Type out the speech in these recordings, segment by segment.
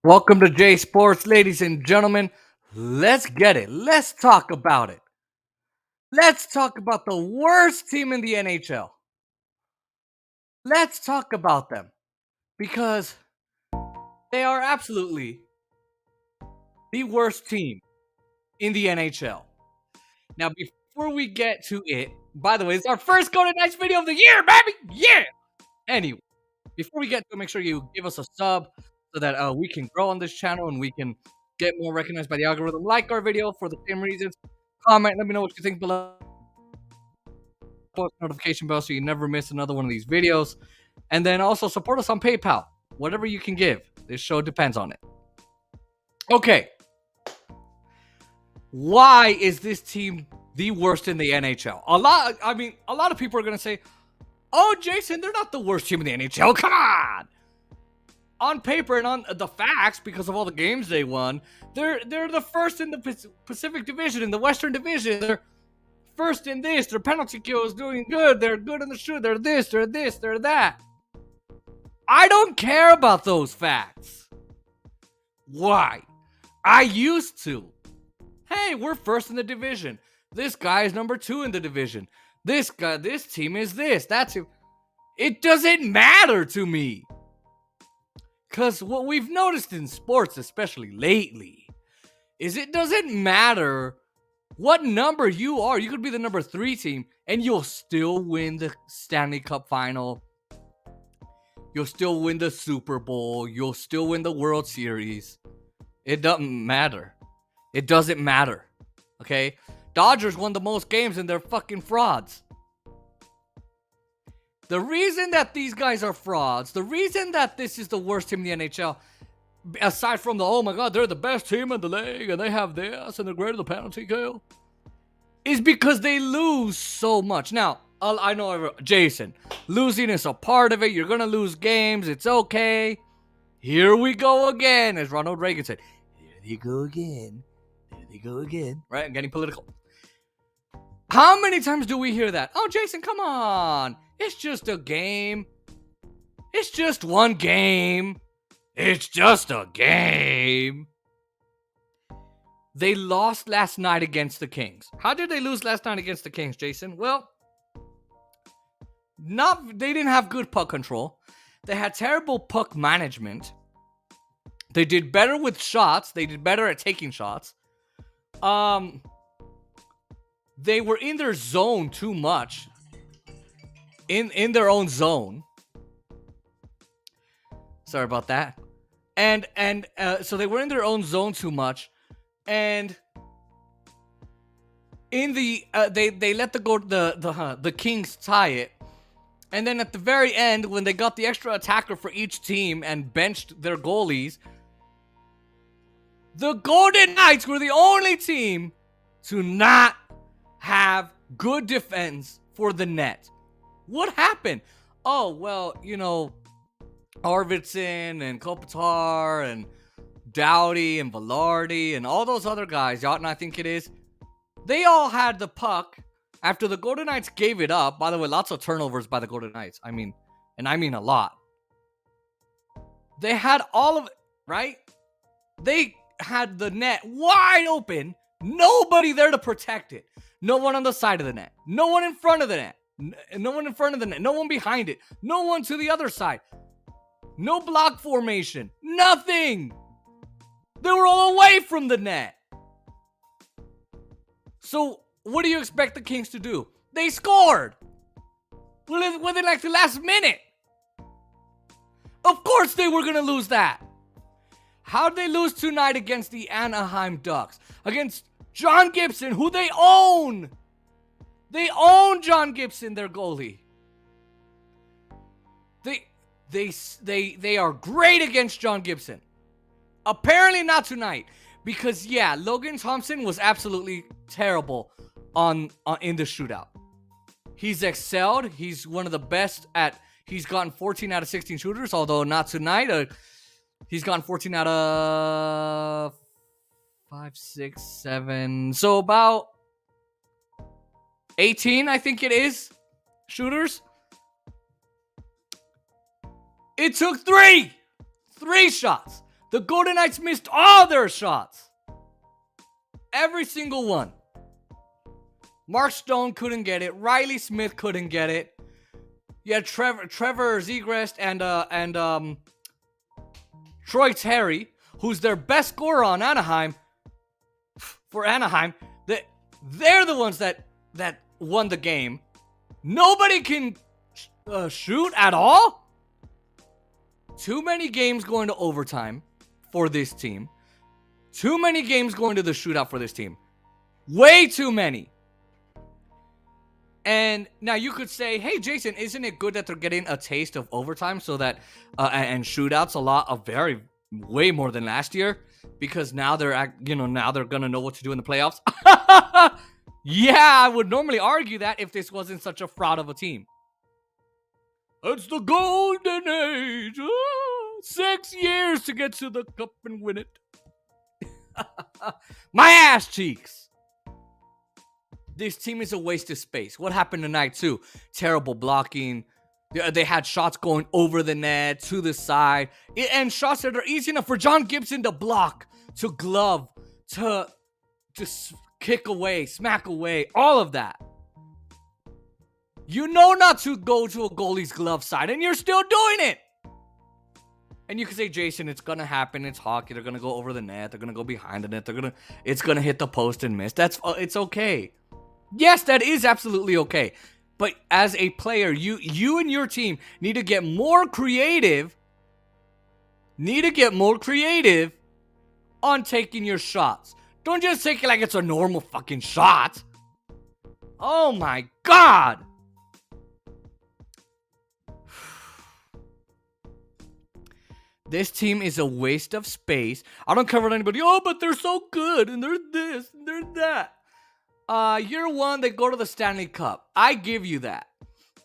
Welcome to J Sports, ladies and gentlemen. Let's get it. Let's talk about it. Let's talk about the worst team in the NHL. Let's talk about them because they are absolutely the worst team in the NHL. Now, before we get to it, by the way, it's our first Go to Nights video of the year, baby. Yeah. Anyway, before we get to it, make sure you give us a sub so that we can grow on this channel and we can get more recognized by the algorithm. Like our video for the same reasons. Comment, let me know what you think below. Post notification bell so you never miss another one of these videos. And then also support us on PayPal. Whatever you can give. This show depends on it. Okay. Why is this team the worst in the NHL? A lot of people are going to say, "Oh, Jason, they're not the worst team in the NHL. Come on." On paper and on the facts, because of all the games they won, they're the first in the Pacific Division, in the Western Division. They're first in this. Their penalty kill is doing good. They're good in the shoot. They're this, they're that. I don't care about those facts. Why? I used to. Hey, we're first in the division. This guy is number 2 in the division. This team is this. That's it. It doesn't matter to me. Because what we've noticed in sports, especially lately, is it doesn't matter what number you are. You could be the number 3 team and you'll still win the Stanley Cup Final. You'll still win the Super Bowl. You'll still win the World Series. It doesn't matter. It doesn't matter. Okay? Dodgers won the most games and they're fucking frauds. The reason that these guys are frauds, the reason that this is the worst team in the NHL, aside from the, oh my God, they're the best team in the league and they have this and they're great at the penalty kill, is because they lose so much. Now, I know, Jason, losing is a part of it. You're going to lose games. It's okay. Here we go again, as Ronald Reagan said. Here they go again. Here they go again. Right? I'm getting political. How many times do we hear that? Oh, Jason, come on. It's just a game. It's just one game. It's just a game. They lost last night against the Kings. How did they lose last night against the Kings, Jason? Well, they didn't have good puck control. They had terrible puck management. They did better with shots. They did better at taking shots. They were in their zone too much. In their own zone. Sorry about that. And so they were in their own zone too much. And in the they let the Kings tie it. And then at the very end, when they got the extra attacker for each team and benched their goalies, the Golden Knights were the only team to not have good defense for the net. What happened? Oh, well, Arvidsson and Kopitar and Doughty and Velarde and all those other guys, Yachten, I think it is, they all had the puck after the Golden Knights gave it up. By the way, lots of turnovers by the Golden Knights. I mean a lot. They had all of it, right? They had the net wide open. Nobody there to protect it. No one on the side of the net. No one in front of the net. No one in front of the net. No one behind it. No one to the other side. No block formation. Nothing. They were all away from the net. So, what do you expect the Kings to do? They scored. Within like the last minute. Of course they were going to lose that. How'd they lose tonight against the Anaheim Ducks? Against John Gibson, who they own. They own John Gibson, their goalie. They are great against John Gibson. Apparently not tonight. Because, yeah, Logan Thompson was absolutely terrible in the shootout. He's excelled. He's one of the best at... He's gotten 14 out of 16 shooters, although not tonight. He's gotten 14 out of 5, 6, 7. So about 18, I think it is, shooters. It took 3 shots. The Golden Knights missed all their shots. Every single one. Mark Stone couldn't get it. Riley Smith couldn't get it. You had Trevor Zegras and Troy Terry, who's their best scorer on Anaheim. For Anaheim, they're the ones that won the game. Nobody can shoot at all. Too many games going to overtime for this team. Too many games going to the shootout for this team. Way too many. And now you could say, hey, Jason, isn't it good that they're getting a taste of overtime so that and shootouts way more than last year, because now they're gonna know what to do in the playoffs. Yeah, I would normally argue that if this wasn't such a fraud of a team. It's the golden age. 6 years to get to the cup and win it. My ass cheeks. This team is a waste of space. What happened tonight too? Terrible blocking. They had shots going over the net, to the side, and shots that are easy enough for John Gibson to block, to glove, to kick away, smack away, all of that. You know not to go to a goalie's glove side, and you're still doing it. And you can say, Jason, it's gonna happen. It's hockey. They're gonna go over the net. They're gonna go behind the net. It's gonna hit the post and miss. It's okay. Yes, that is absolutely okay. But as a player, you and your team need to get more creative. On taking your shots. Don't just take it like it's a normal fucking shot. Oh my God. This team is a waste of space. I don't cover anybody. Oh, but they're so good and they're this and they're that. Year one, they go to the Stanley Cup. I give you that.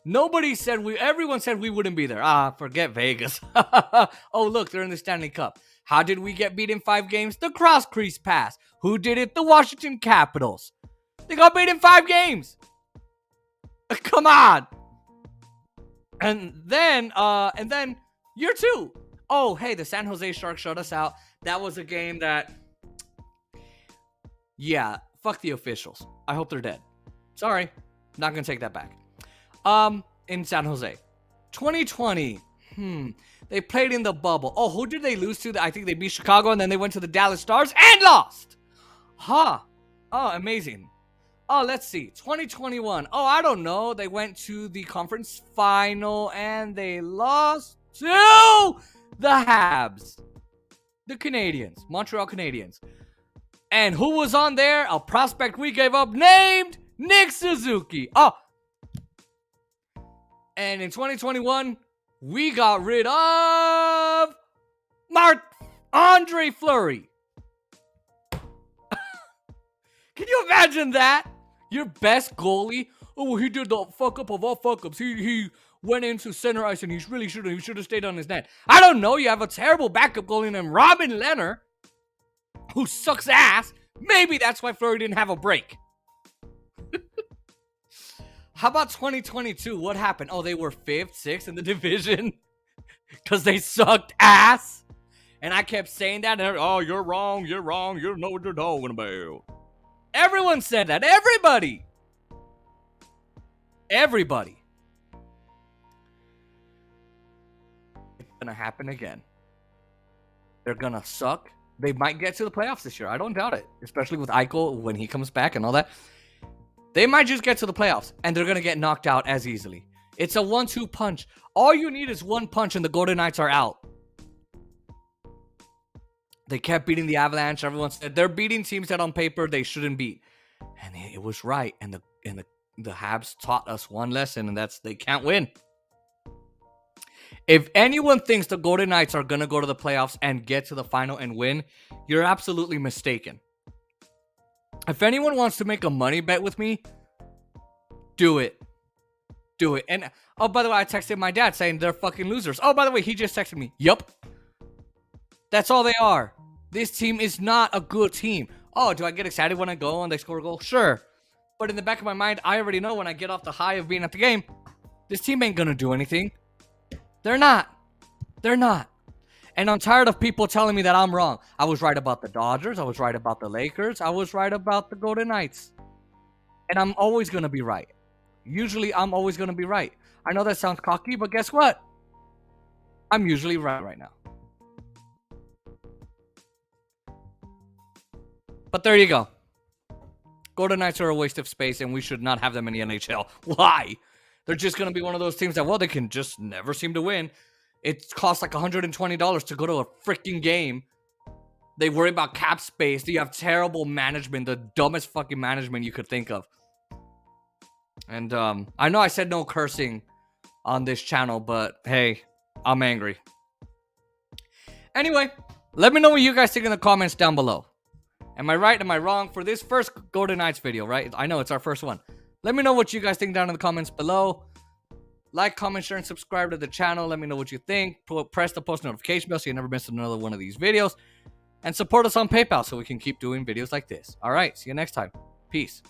Everyone said we wouldn't be there. Forget Vegas. Oh, look, they're in the Stanley Cup. How did we get beat in 5 games? The cross crease pass. Who did it? The Washington Capitals. They got beat in 5 games. Come on. And then year 2. Oh, hey, the San Jose Sharks shut us out. That was a game that, yeah, fuck the officials. I hope they're dead. Sorry. Not going to take that back. In San Jose. 2020. They played in the bubble. Oh, who did they lose to? I think they beat Chicago, and then they went to the Dallas Stars and lost. Oh, amazing. Oh, let's see. 2021. Oh, I don't know. They went to the conference final, and they lost to the Habs. The Canadiens. Montreal Canadiens. And who was on there? A prospect we gave up named Nick Suzuki. Oh. And in 2021, we got rid of Andre Fleury. Can you imagine that? Your best goalie? Oh, well, he did the fuck up of all fuck ups. He went into center ice and he should have stayed on his net. I don't know. You have a terrible backup goalie named Robin Lehner, who sucks ass. Maybe that's why Fleury didn't have a break. How about 2022? What happened? Oh, they were 5th, 6th in the division because they sucked ass. And I kept saying that. And oh, you're wrong. You know what you're talking about. Everyone said that. Everybody. It's going to happen again. They're going to suck. They might get to the playoffs this year. I don't doubt it. Especially with Eichel when he comes back and all that. They might just get to the playoffs, and they're going to get knocked out as easily. It's a 1-2 punch. All you need is one punch, and the Golden Knights are out. They kept beating the Avalanche. Everyone said they're beating teams that on paper they shouldn't beat. And it was right. And the Habs taught us one lesson, and that's they can't win. If anyone thinks the Golden Knights are going to go to the playoffs and get to the final and win, you're absolutely mistaken. If anyone wants to make a money bet with me, do it. Do it. And, oh, by the way, I texted my dad saying they're fucking losers. Oh, by the way, he just texted me. Yup. That's all they are. This team is not a good team. Oh, do I get excited when I go and they score a goal? Sure. But in the back of my mind, I already know when I get off the high of being at the game, this team ain't going to do anything. They're not. And I'm tired of people telling me that I'm wrong. I was right about the Dodgers. I was right about the Lakers. I was right about the Golden Knights. And I'm always going to be right. Usually, I'm always going to be right. I know that sounds cocky, but guess what? I'm usually right now. But there you go. Golden Knights are a waste of space, and we should not have them in the NHL. Why? They're just going to be one of those teams that, well, they can just never seem to win. It costs like $120 to go to a freaking game. They worry about cap space. You have terrible management, the dumbest fucking management you could think of. And I know I said no cursing on this channel, but hey, I'm angry. Anyway, let me know what you guys think in the comments down below. Am I right? Am I wrong? For this first Golden Knights video, right? I know it's our first one. Let me know what you guys think down in the comments below. Like, comment, share, and subscribe to the channel. Let me know what you think. Press the post notification bell so you never miss another one of these videos. And support us on PayPal so we can keep doing videos like this. All right, see you next time. Peace.